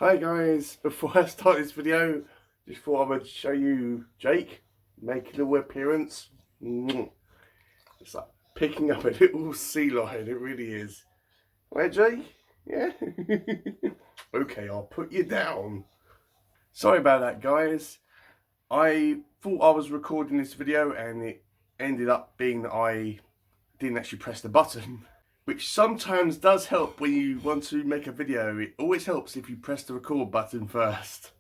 Hi guys, before I start this video, just thought I would show you Jake making a little appearance. It's like picking up a little sea lion, it really is. Where, Jake? Yeah? Okay, I'll put you down. Sorry about that, guys. I thought I was recording this video and it ended up being that I didn't actually press the button, which sometimes does help when you want to make a video. It always helps if you press the record button first.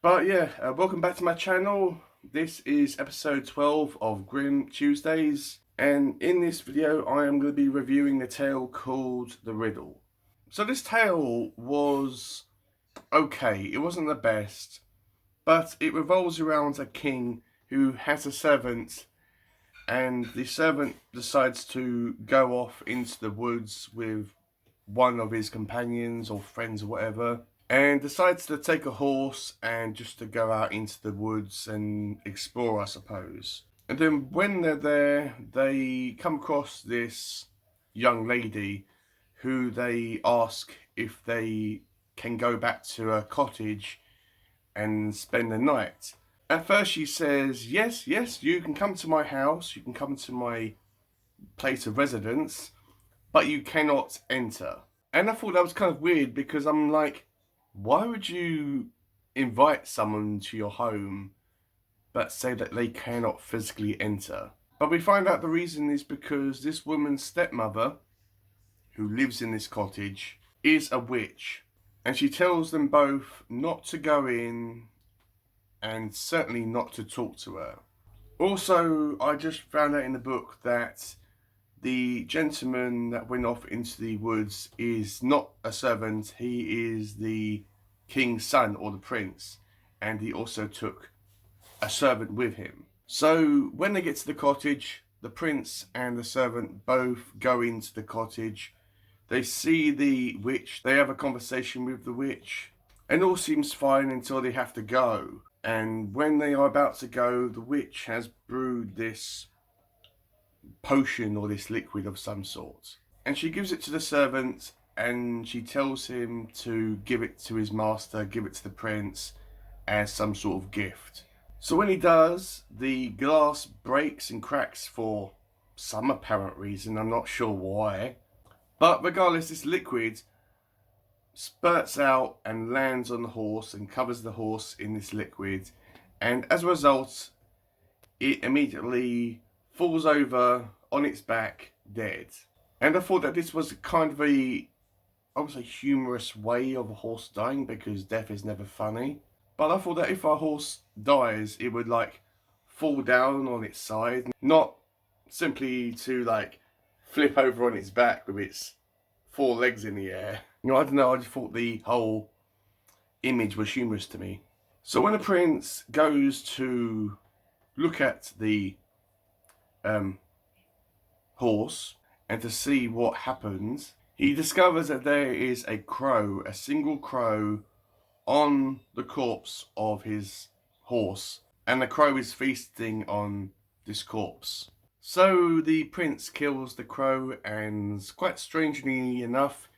But yeah, welcome back to my channel. This is episode 12 of Grimm Tuesdays, and in this video I am going to be reviewing the tale called The Riddle. So this tale was okay, it wasn't the best, but it revolves around a king who has a servant, and the servant decides to go off into the woods with one of his companions or friends or whatever, and decides to take a horse and just to go out into the woods and explore, I suppose. And then when they're there, they come across this young lady who they ask if they can go back to her cottage and spend the night. At first she says, yes, you can come to my house, you can come to my place of residence, but you cannot enter. And I thought that was kind of weird because I'm like, why would you invite someone to your home but say that they cannot physically enter? But we find out the reason is because this woman's stepmother, who lives in this cottage, is a witch. And she tells them both not to go in and certainly not to talk to her. Also, I just found out in the book that the gentleman that went off into the woods is not a servant, he is the king's son or the prince, and he also took a servant with him. So when they get to the cottage, the prince and the servant both go into the cottage. They see the witch, they have a conversation with the witch, and all seems fine until they have to go. And when they are about to go, the witch has brewed this potion or this liquid of some sort, and she gives it to the servant, and she tells him to give it to his master, give it to the prince as some sort of gift. So when he does, the glass breaks and cracks for some apparent reason, I'm not sure why, but regardless, this liquid spurts out and lands on the horse and covers the horse in this liquid, and as a result it immediately falls over on its back dead. And I thought that this was kind of a, I would say, humorous way of a horse dying, because death is never funny. But I thought that if a horse dies, it would like fall down on its side, not simply to like flip over on its back with its four legs in the air. You know, I don't know, I just thought the whole image was humorous to me. So when the prince goes to look at the horse and to see what happens, he discovers that there is a crow, a single crow, on the corpse of his horse, and the crow is feasting on this corpse. So the prince kills the crow and, quite strangely enough,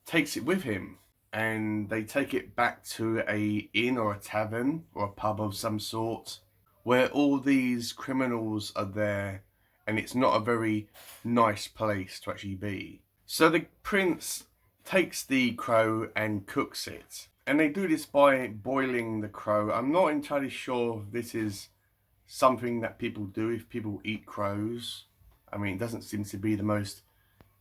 takes it with him, and they take it back to a inn or a tavern or a pub of some sort, where all these criminals are there, and it's not a very nice place to actually be. So the prince takes the crow and cooks it, and they do this by boiling the crow. I'm not entirely sure if this is something that people do, if people eat crows. I mean, it doesn't seem to be the most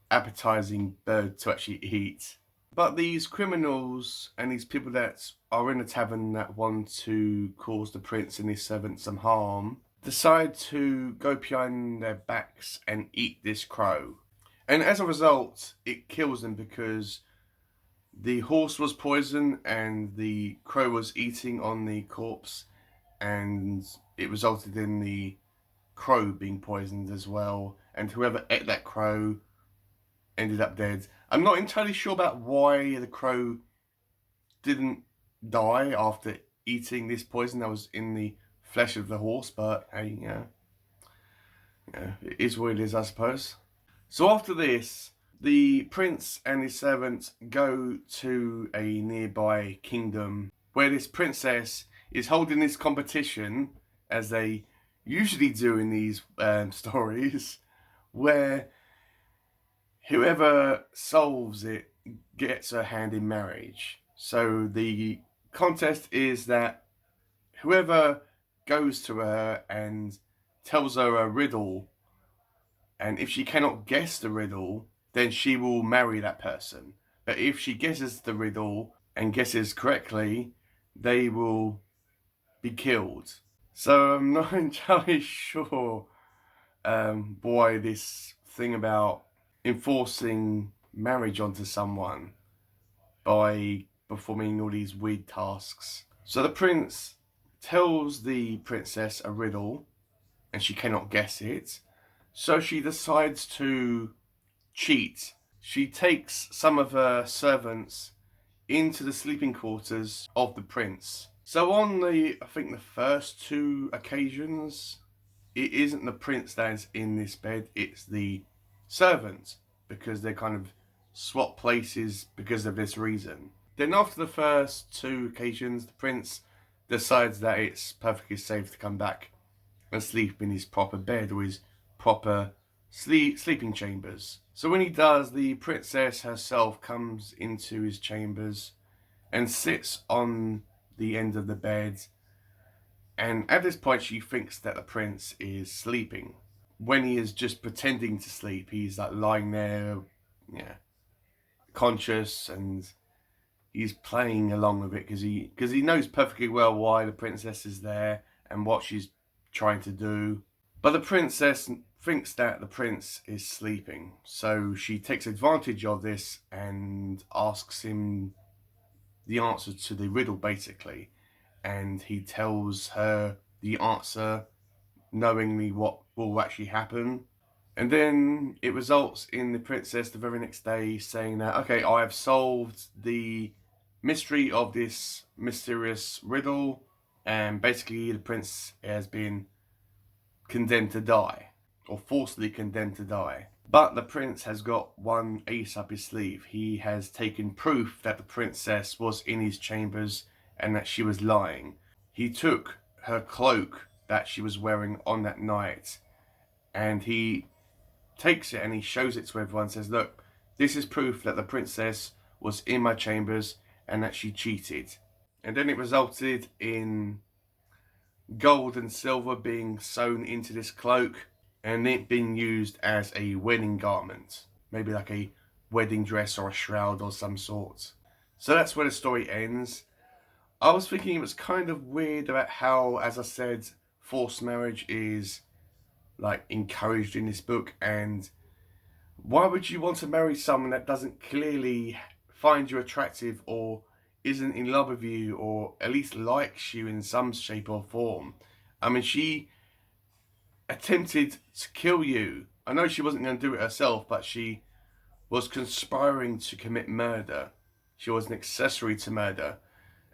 appetizing bird to actually eat. But these criminals and these people that are in a tavern that want to cause the prince and his servant some harm decide to go behind their backs and eat this crow. And as a result, it kills them, because the horse was poisoned and the crow was eating on the corpse, and it resulted in the crow being poisoned as well, and whoever ate that crow ended up dead. I'm not entirely sure about why the crow didn't die after eating this poison that was in the flesh of the horse, but hey, yeah, it is what it is, I suppose. So after this, the prince and his servants go to a nearby kingdom where this princess is holding this competition, as they usually do in these stories, where whoever solves it gets her hand in marriage. So the contest is that whoever goes to her and tells her a riddle, and if she cannot guess the riddle, then she will marry that person. But if she guesses the riddle and guesses correctly, they will be killed. So I'm not entirely sure why this thing about enforcing marriage onto someone by performing all these weird tasks. So the prince tells the princess a riddle and she cannot guess it. So she decides to cheat. She takes some of her servants into the sleeping quarters of the prince. So on I think the first two occasions, it isn't the prince that's in this bed, it's the servant, because they kind of swap places because of this reason. Then after the first two occasions, the prince decides that it's perfectly safe to come back and sleep in his proper bed or his proper sleeping chambers. So when he does, the princess herself comes into his chambers and sits on the end of the bed, and at this point she thinks that the prince is sleeping when he is just pretending to sleep. He's like lying there, conscious, and he's playing along with it because he knows perfectly well why the princess is there and what she's trying to do. But the princess thinks that the prince is sleeping, so she takes advantage of this and asks him the answer to the riddle, basically. And he tells her the answer, knowingly what will actually happen. And then it results in the princess the very next day saying that, okay, I have solved the mystery of this mysterious riddle, and basically the prince has been condemned to die, or forcibly condemned to die. But the prince has got one ace up his sleeve. He has taken proof that the princess was in his chambers and that she was lying. He took her cloak that she was wearing on that night, and he takes it and he shows it to everyone and says, look, this is proof that the princess was in my chambers and that she cheated. And then it resulted in gold and silver being sewn into this cloak and it being used as a wedding garment, maybe like a wedding dress or a shroud or some sort. So that's where the story ends. I was thinking it was kind of weird about how, as I said, forced marriage is like encouraged in this book, and why would you want to marry someone that doesn't clearly find you attractive or isn't in love with you or at least likes you in some shape or form? I mean, she attempted to kill you. I know she wasn't going to do it herself, but she was conspiring to commit murder. She was an accessory to murder.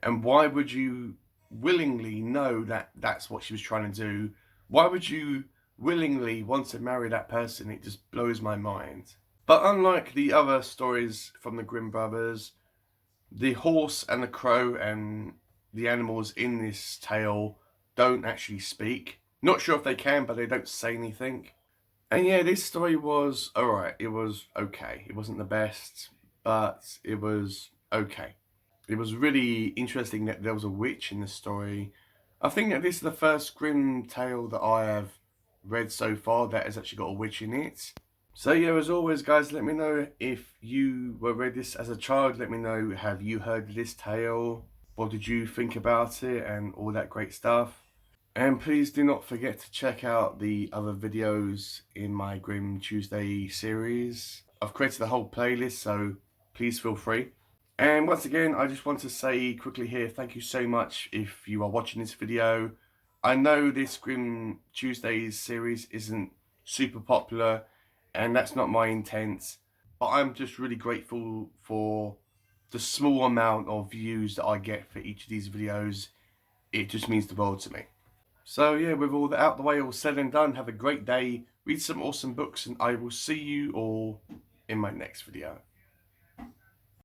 And why would you willingly know that that's what she was trying to do? Why would you willingly want to marry that person? It just blows my mind. But unlike the other stories from the Grimm brothers, the horse and the crow and the animals in this tale don't actually speak. Not sure if they can, but they don't say anything. And yeah, this story was alright. It was okay. It wasn't the best, but it was okay. It was really interesting that there was a witch in the story. I think that this is the first Grimm tale that I have read so far that has actually got a witch in it. So yeah, as always guys, let me know if you were read this as a child. Let me know, have you heard this tale? What did you think about it and all that great stuff? And please do not forget to check out the other videos in my Grimm Tuesday series. I've created a whole playlist, so please feel free. And once again, I just want to say quickly here, thank you so much if you are watching this video. I know this Grimm Tuesdays series isn't super popular, and that's not my intent, but I'm just really grateful for the small amount of views that I get for each of these videos. It just means the world to me. So yeah, with all that out the way, all said and done, have a great day, read some awesome books, and I will see you all in my next video.